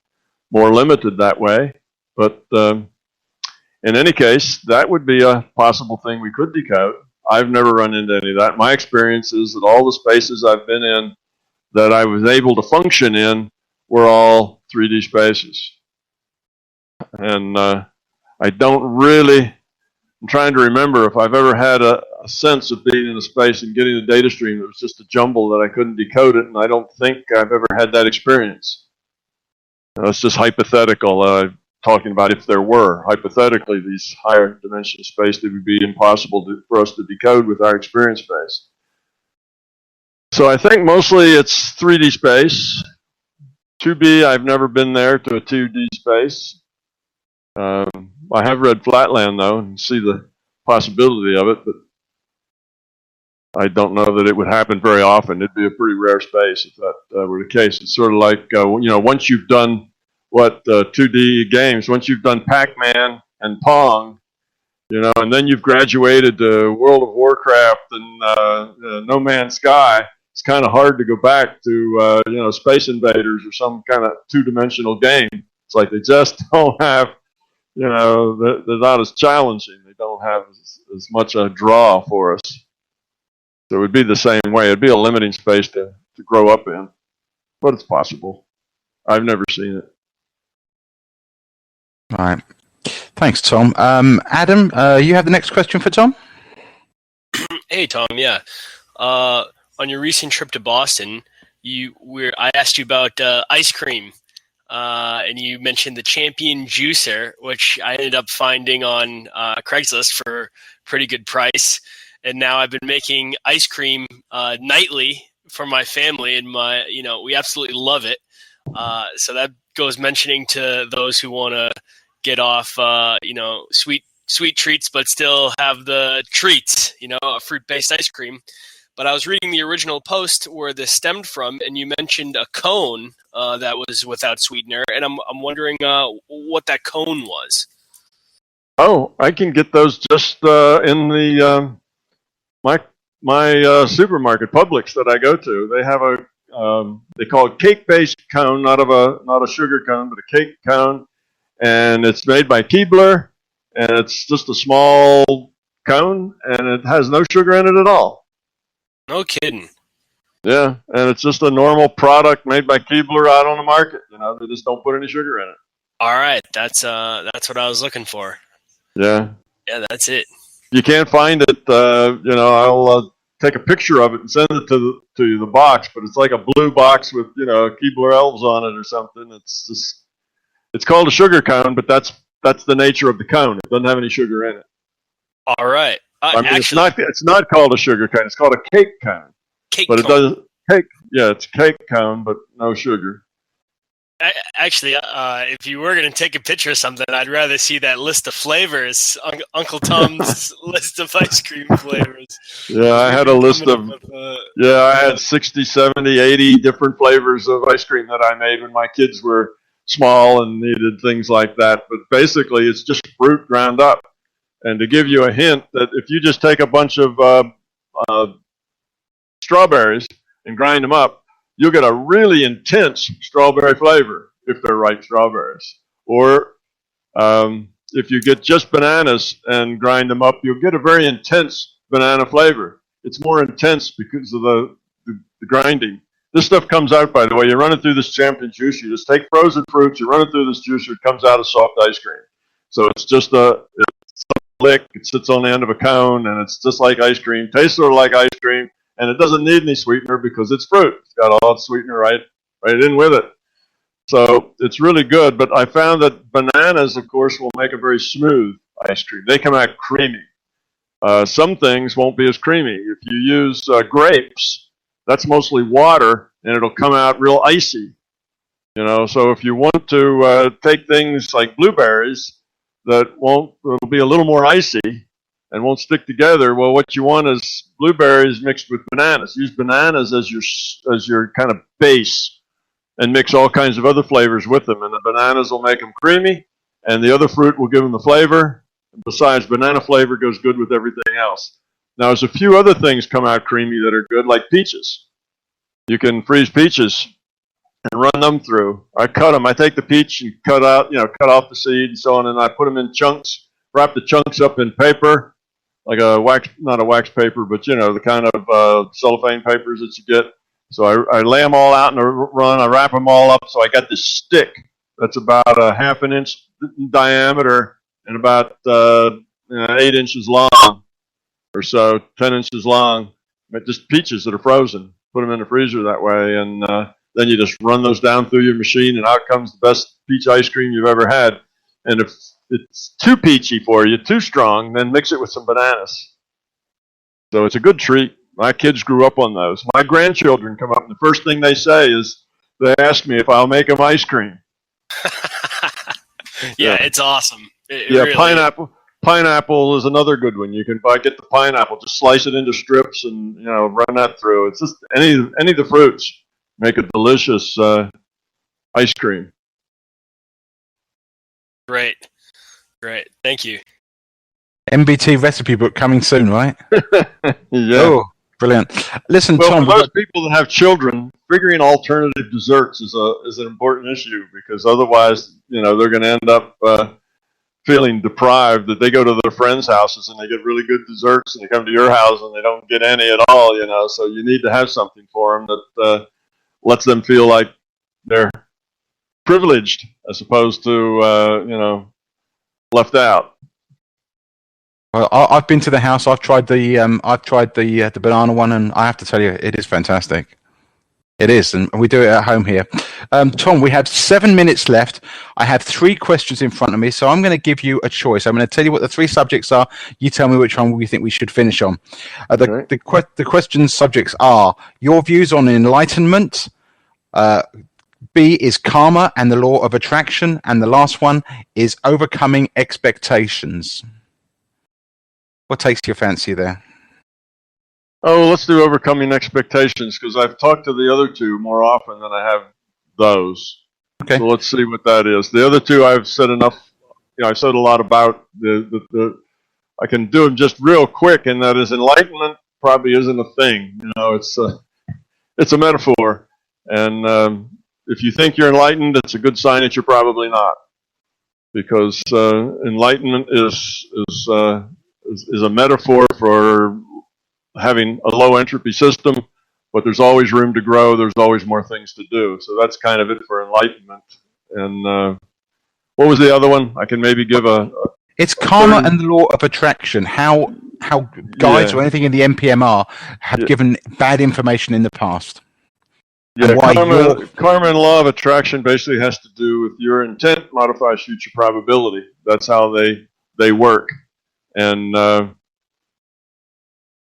Speaker 2: more limited that way. But in any case, that would be a possible thing we could decode. I've never run into any of that. My experience is that all the spaces I've been in that I was able to function in were all 3D spaces. And I don't really, I'm trying to remember if I've ever had a sense of being in a space and getting a data stream that was just a jumble that I couldn't decode it, and I don't think I've ever had that experience. It's just hypothetical. Talking about if there were, hypothetically, these higher dimension space, that would be impossible for us to decode with our experience space. So I think mostly it's 3D space. 2B, I've never been there to a 2D space. I have read Flatland, though, and see the possibility of it, but I don't know that it would happen very often. It'd be a pretty rare space if that were the case. It's sort of like, once you've done 2D games, once you've done Pac-Man and Pong, and then you've graduated to World of Warcraft and No Man's Sky, it's kind of hard to go back to, Space Invaders or some kind of two-dimensional game. It's like they just don't have, they're not as challenging. They don't have as much a draw for us. So it would be the same way. It'd be a limiting space to grow up in, but it's possible. I've never seen it.
Speaker 1: All right. Thanks, Tom. Adam, you have the next question for Tom?
Speaker 3: Hey, Tom. Yeah. On your recent trip to Boston, I asked you about ice cream, and you mentioned the Champion Juicer, which I ended up finding on Craigslist for a pretty good price. And now I've been making ice cream nightly for my family, and we absolutely love it. So that goes mentioning to those who want to get off, sweet treats, but still have the treats, a fruit-based ice cream. But I was reading the original post where this stemmed from, and you mentioned a cone that was without sweetener, and I'm wondering what that cone was.
Speaker 2: Oh, I can get those just in the my supermarket, Publix, that I go to. They have they call it cake-based cone, not a sugar cone, but a cake cone, and it's made by Keebler, and it's just a small cone, and it has no sugar in it at all.
Speaker 3: No kidding.
Speaker 2: Yeah, and it's just a normal product made by Keebler out on the market. They just don't put any sugar in it.
Speaker 3: All right, that's what I was looking for.
Speaker 2: Yeah.
Speaker 3: Yeah, that's it.
Speaker 2: You can't find it. I'll take a picture of it and send it to the box, but it's like a blue box with Keebler elves on it or something. It's called a sugar cone, but that's the nature of the cone. It doesn't have any sugar in it.
Speaker 3: All right.
Speaker 2: Actually, it's not called a sugar cone. It's called a cake cone. It does cake. Yeah, it's a cake cone, but no sugar.
Speaker 3: Actually, if you were going to take a picture of something, I'd rather see that list of flavors, Uncle Tom's list of ice cream flavors.
Speaker 2: Yeah, I had a list of, I had 60, 70, 80 different flavors of ice cream that I made when my kids were small and needed things like that. But basically, it's just fruit ground up. And to give you a hint, that if you just take a bunch of strawberries and grind them up, you'll get a really intense strawberry flavor if they're ripe strawberries. Or if you get just bananas and grind them up, you'll get a very intense banana flavor. It's more intense because of the grinding. This stuff comes out, by the way, you run it through this Champion juicer. You just take frozen fruits, you run it through this juicer, it comes out as soft ice cream. So it's just a lick, it sits on the end of a cone, and it's just like ice cream, tastes sort of like ice cream, and it doesn't need any sweetener because it's fruit. It's got all the sweetener right in with it. So it's really good, but I found that bananas, of course, will make a very smooth ice cream. They come out creamy. Some things won't be as creamy. If you use grapes, that's mostly water, and it'll come out real icy. So if you want to take things like blueberries it'll be a little more icy, and won't stick together. Well, what you want is blueberries mixed with bananas. Use bananas as your kind of base, and mix all kinds of other flavors with them. And the bananas will make them creamy, and the other fruit will give them the flavor. Besides, banana flavor goes good with everything else. Now, there's a few other things come out creamy that are good, like peaches. You can freeze peaches and run them through. I cut them. I take the peach and cut off the seed and so on, and I put them in chunks, wrap the chunks up in paper, like not a wax paper, but the kind of cellophane papers that you get. So I lay them all out in a run. I wrap them all up. So I got this stick that's about a half an inch in diameter and about 8 inches long or so, 10 inches long. But just peaches that are frozen. Put them in the freezer that way, and then you just run those down through your machine, and out comes the best peach ice cream you've ever had. And if it's too peachy for you, too strong, then mix it with some bananas. So it's a good treat. My kids grew up on those. My grandchildren come up, and the first thing they say is they ask me if I'll make them ice cream.
Speaker 3: Yeah, it's awesome. It
Speaker 2: yeah,
Speaker 3: really
Speaker 2: pineapple. Pineapple is another good one. You can get the pineapple, just slice it into strips, and run that through. It's just any of the fruits make a delicious ice cream.
Speaker 3: Great. Thank you.
Speaker 1: MBT recipe book coming soon, right?
Speaker 2: Yeah.
Speaker 1: Oh, brilliant. Listen,
Speaker 2: well,
Speaker 1: Tom.
Speaker 2: For those people that have children, figuring alternative desserts is an important issue, because otherwise, they're going to end up feeling deprived, that they go to their friends' houses and they get really good desserts, and they come to your house and they don't get any at all. So you need to have something for them that lets them feel like they're privileged as opposed to left out.
Speaker 1: Well, I've been to the house. I've tried the banana one, and I have to tell you, it is fantastic. It is, and we do it at home here. Tom, we have 7 minutes left. I have 3 questions in front of me, so I'm going to give you a choice. I'm going to tell you what the 3 subjects are. You tell me which one you think we should finish on. The question subjects are your views on enlightenment. B is karma and the law of attraction, and the last one is overcoming expectations. What takes your fancy there?
Speaker 2: Oh, let's do overcoming expectations, because I've talked to the other 2 more often than I have those.
Speaker 1: Okay.
Speaker 2: So let's see what that is. The other 2 I've said enough. I've said a lot about. I can do them just real quick, and that is enlightenment probably isn't a thing. It's a metaphor, and if you think you're enlightened, it's a good sign that you're probably not, because enlightenment is a metaphor for having a low entropy system, but there's always room to grow. There's always more things to do. So that's kind of it for enlightenment. And what was the other one? I can maybe give
Speaker 1: It's karma and the law of attraction. How guides or anything in the NPMR have given bad information in the past.
Speaker 2: Yeah, karma and law of attraction basically has to do with your intent modifies future probability. That's how they work. And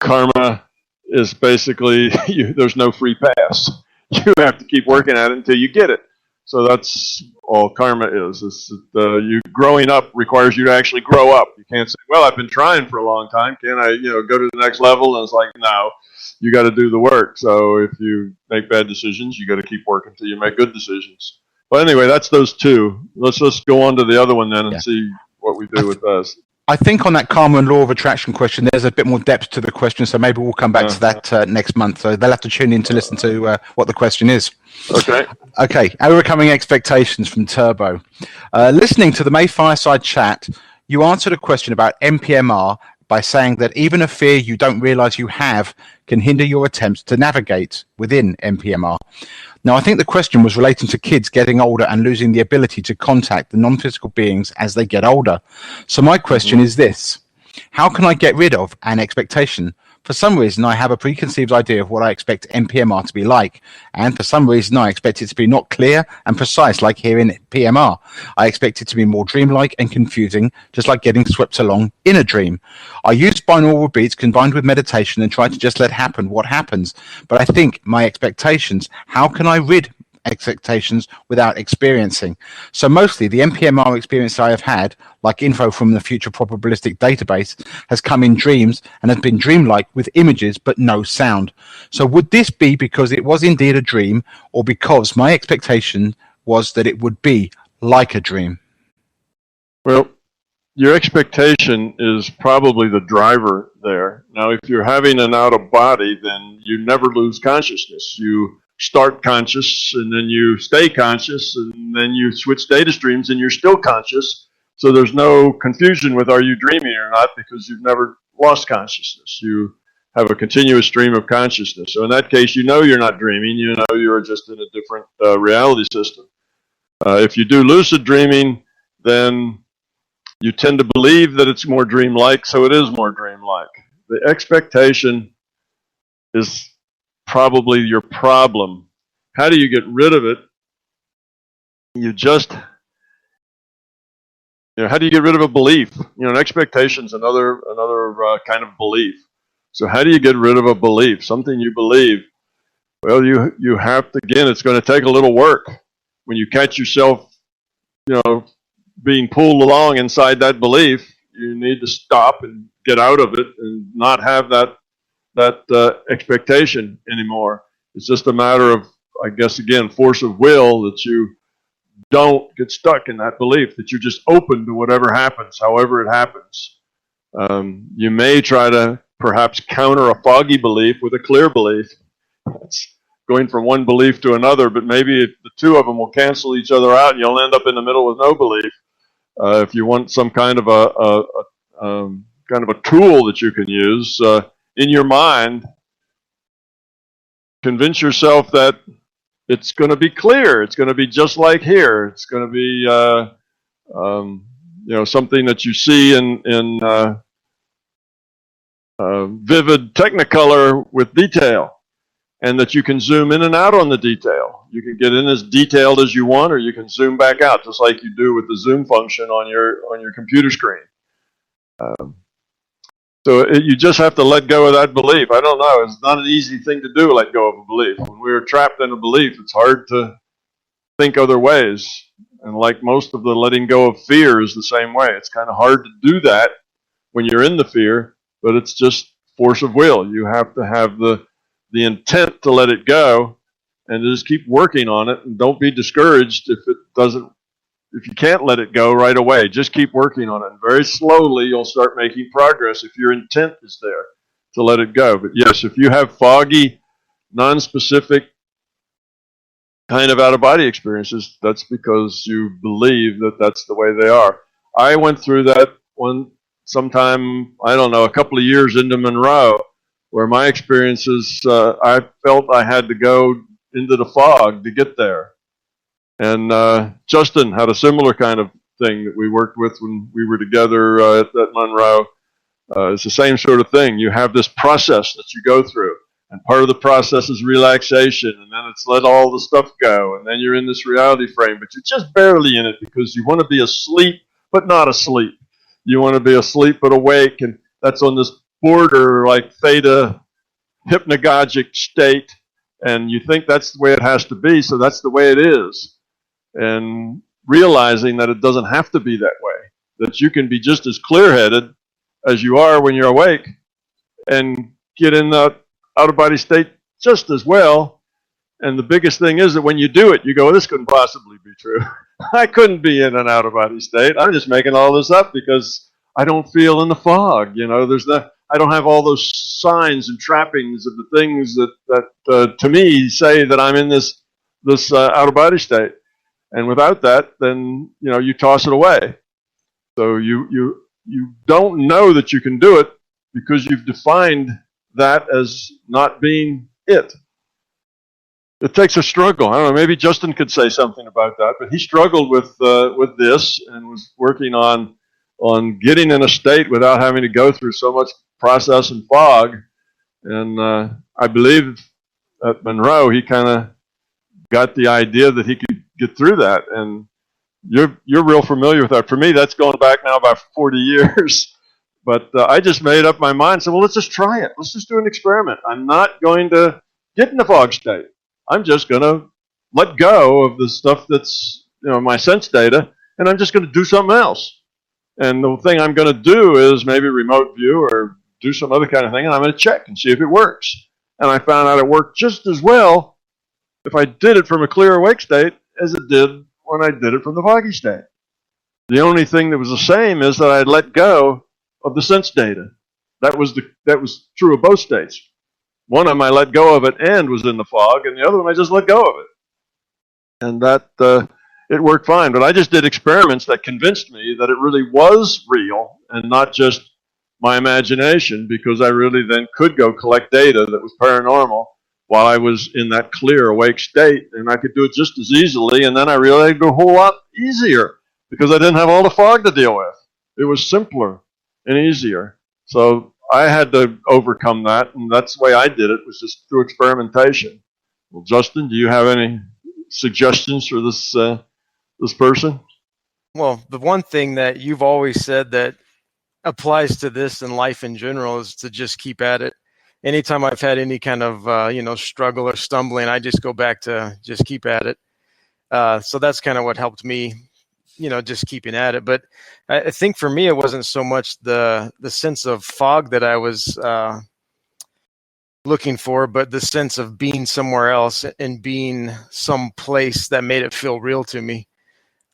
Speaker 2: karma is basically there's no free pass. You have to keep working at it until you get it. So that's all karma is. You growing up requires you to actually grow up. You can't say, "Well, I've been trying for a long time. Can I, go to the next level?" And it's like, no, you got to do the work. So if you make bad decisions, you got to keep working until you make good decisions. But anyway, that's those 2. Let's go on to the other one then and see what we do with those.
Speaker 1: I think on that karma and law of attraction question, there's a bit more depth to the question, so maybe we'll come back to that next month. So they'll have to tune in to listen to what the question is. Okay. Overcoming expectations from Turbo. Listening to the May Fireside chat, you answered a question about NPMR by saying that even a fear you don't realize you have can hinder your attempts to navigate within NPMR. Now, I think the question was relating to kids getting older and losing the ability to contact the non-physical beings as they get older. So my question is this: how can I get rid of an expectation? For some reason, I have a preconceived idea of what I expect NPMR to be like, and for some reason, I expect it to be not clear and precise like here in PMR. I expect it to be more dreamlike and confusing, just like getting swept along in a dream. I use binaural beats combined with meditation and try to just let happen what happens, but I think my expectations, how can I rid expectations without experiencing. So mostly the NPMR experience I have had, like info from the future probabilistic database, has come in dreams and has been dreamlike with images but no sound. So would this be because it was indeed a dream, or because my expectation was that it would be like a dream?
Speaker 2: Well, your expectation is probably the driver there. Now, if you're having an out of body, then you never lose consciousness. You start conscious, and then you stay conscious, and then you switch data streams, and you're still conscious. So there's no confusion with are you dreaming or not, because you've never lost consciousness. You have a continuous stream of consciousness. So in that case, you know you're not dreaming. You know you're just in a different reality system. If you do lucid dreaming, then you tend to believe that it's more dreamlike, so it is more dreamlike. The expectation is probably your problem. How do you get rid of it? How do you get rid of a belief? An expectation is another kind of belief. So how do you get rid of a belief? Something you believe. Well, you have to, again, it's going to take a little work. When you catch yourself, being pulled along inside that belief, you need to stop and get out of it and not have that expectation anymore. It's just a matter of, I guess, again, force of will, that you don't get stuck in that belief, that you're just open to whatever happens, however it happens. You may try to perhaps counter a foggy belief with a clear belief. It's going from one belief to another, but maybe if the two of them will cancel each other out, and you'll end up in the middle with no belief. If you want some kind of a tool that you can use in your mind, convince yourself that it's going to be clear. It's going to be just like here. It's going to be something that you see in vivid Technicolor with detail, and that you can zoom in and out on the detail. You can get in as detailed as you want, or you can zoom back out, just like you do with the zoom function on your computer screen. You just have to let go of that belief. I don't know. It's not an easy thing to do, let go of a belief. When we're trapped in a belief, it's hard to think other ways. And like most of the letting go of fear is the same way. It's kind of hard to do that when you're in the fear, but it's just force of will. You have to have the intent to let it go, and just keep working on it, and don't be discouraged if you can't let it go right away. Just keep working on it, and very slowly you'll start making progress if your intent is there to let it go. But yes, if you have foggy, non-specific kind of out-of-body experiences, that's because you believe that that's the way they are. I went through that sometime, I don't know, a couple of years into Monroe, where my experiences, I felt I had to go into the fog to get there. And Justin had a similar kind of thing that we worked with when we were together at Monroe. It's the same sort of thing. You have this process that you go through, and part of the process is relaxation, and then it's let all the stuff go, and then you're in this reality frame, but you're just barely in it because you want to be asleep but not asleep. You want to be asleep but awake, and that's on this border, like theta hypnagogic state, and you think that's the way it has to be, so that's the way it is. And realizing that it doesn't have to be that way, that you can be just as clear-headed as you are when you're awake and get in the out-of-body state just as well. And the biggest thing is that when you do it, you go, this couldn't possibly be true. I couldn't be in an out-of-body state. I'm just making all this up because I don't feel in the fog. I don't have all those signs and trappings of the things that to me say that I'm in this out-of-body state. And without that, then you toss it away. So you don't know that you can do it because you've defined that as not being it. It takes a struggle. I don't know. Maybe Justin could say something about that. But he struggled with this and was working on getting in a state without having to go through so much process and fog. And I believe at Monroe he kind of got the idea that he could get through that. And you're real familiar with that. For me, that's going back now about 40 years. But I just made up my mind. So, well, let's just try it. Let's just do an experiment. I'm not going to get in the fog state. I'm just going to let go of the stuff that's, my sense data, and I'm just going to do something else. And the thing I'm going to do is maybe remote view or do some other kind of thing, and I'm going to check and see if it works. And I found out it worked just as well if I did it from a clear awake state as it did when I did it from the foggy state. The only thing that was the same is that I had let go of the sense data. That was true of both states. One of them I let go of it and was in the fog, and the other one I just let go of it. And that it worked fine. But I just did experiments that convinced me that it really was real and not just my imagination, because I really then could go collect data that was paranormal while I was in that clear awake state, and I could do it just as easily. And then I realized it would go a whole lot easier because I didn't have all the fog to deal with. It was simpler and easier. So I had to overcome that, and that's the way I did it, was just through experimentation. Well, Justin, do you have any suggestions for this this person?
Speaker 5: Well, the one thing that you've always said that applies to this and life in general is to just keep at it. Anytime I've had any kind of struggle or stumbling, I just go back to just keep at it. So that's kind of what helped me, just keeping at it. But I think for me, it wasn't so much the sense of fog that I was looking for, but the sense of being somewhere else and being someplace that made it feel real to me.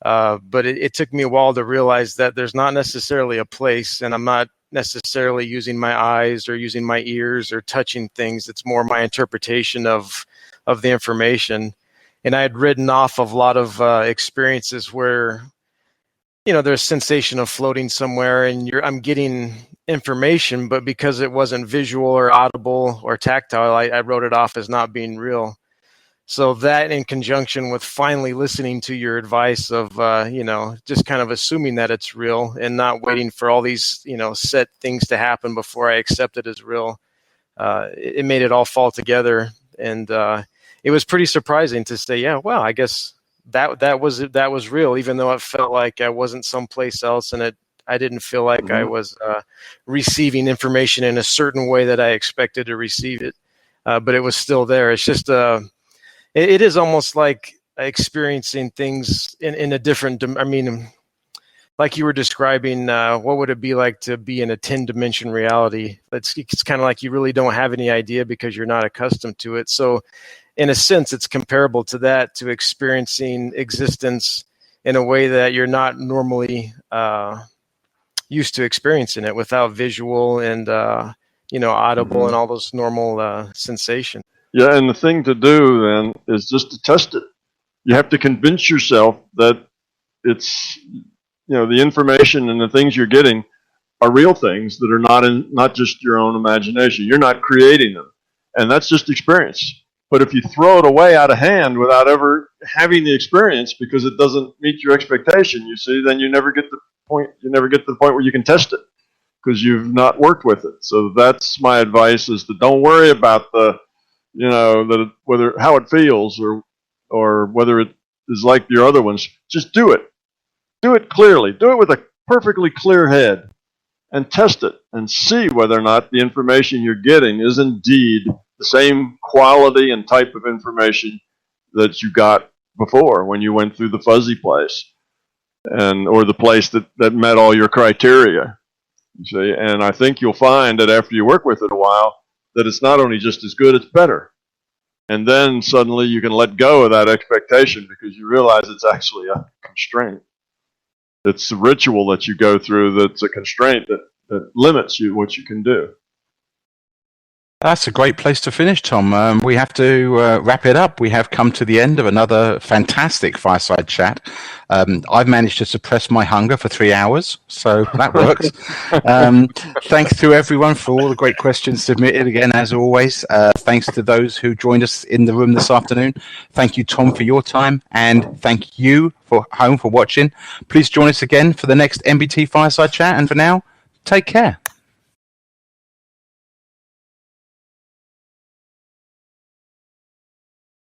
Speaker 5: But it took me a while to realize that there's not necessarily a place, and I'm not necessarily using my eyes or using my ears or touching things. It's more my interpretation of the information. And I had written off of a lot of experiences where, there's sensation of floating somewhere and I'm getting information, but because it wasn't visual or audible or tactile, I wrote it off as not being real. So that, in conjunction with finally listening to your advice of, just kind of assuming that it's real and not waiting for all these, set things to happen before I accept it as real, it made it all fall together. And it was pretty surprising to say, yeah, well, I guess that was real, even though it felt like I wasn't someplace else, and I didn't feel like I was receiving information in a certain way that I expected to receive it, but it was still there. It's just it is almost like experiencing things in a different, like you were describing, what would it be like to be in a 10-dimension reality? It's kind of like you really don't have any idea because you're not accustomed to it. So in a sense, it's comparable to that, to experiencing existence in a way that you're not normally used to experiencing it, without visual and, audible and all those normal sensations.
Speaker 2: Yeah, and the thing to do then is just to test it. You have to convince yourself that it's, the information and the things you're getting are real things that are not just your own imagination. You're not creating them, and that's just experience. But if you throw it away out of hand without ever having the experience because it doesn't meet your expectation, then you never get the point. You never get to the point where you can test it because you've not worked with it. So that's my advice: is to don't worry about how it feels or whether it is like your other ones. Just do it. Do it clearly. Do it with a perfectly clear head and test it and see whether or not the information you're getting is indeed the same quality and type of information that you got before when you went through the fuzzy place or the place that met all your criteria. You see, and I think you'll find that after you work with it a while, that it's not only just as good, it's better. And then suddenly you can let go of that expectation because you realize it's actually a constraint. It's a ritual that you go through that's a constraint that limits you what you can do.
Speaker 1: That's a great place to finish, Tom. We have to wrap it up. We have come to the end of another fantastic fireside chat. I've managed to suppress my hunger for 3 hours, so that works. Thanks to everyone for all the great questions submitted again, as always. Thanks to those who joined us in the room this afternoon. Thank you, Tom, for your time, and thank you for watching. Please join us again for the next MBT Fireside Chat, and for now, take care.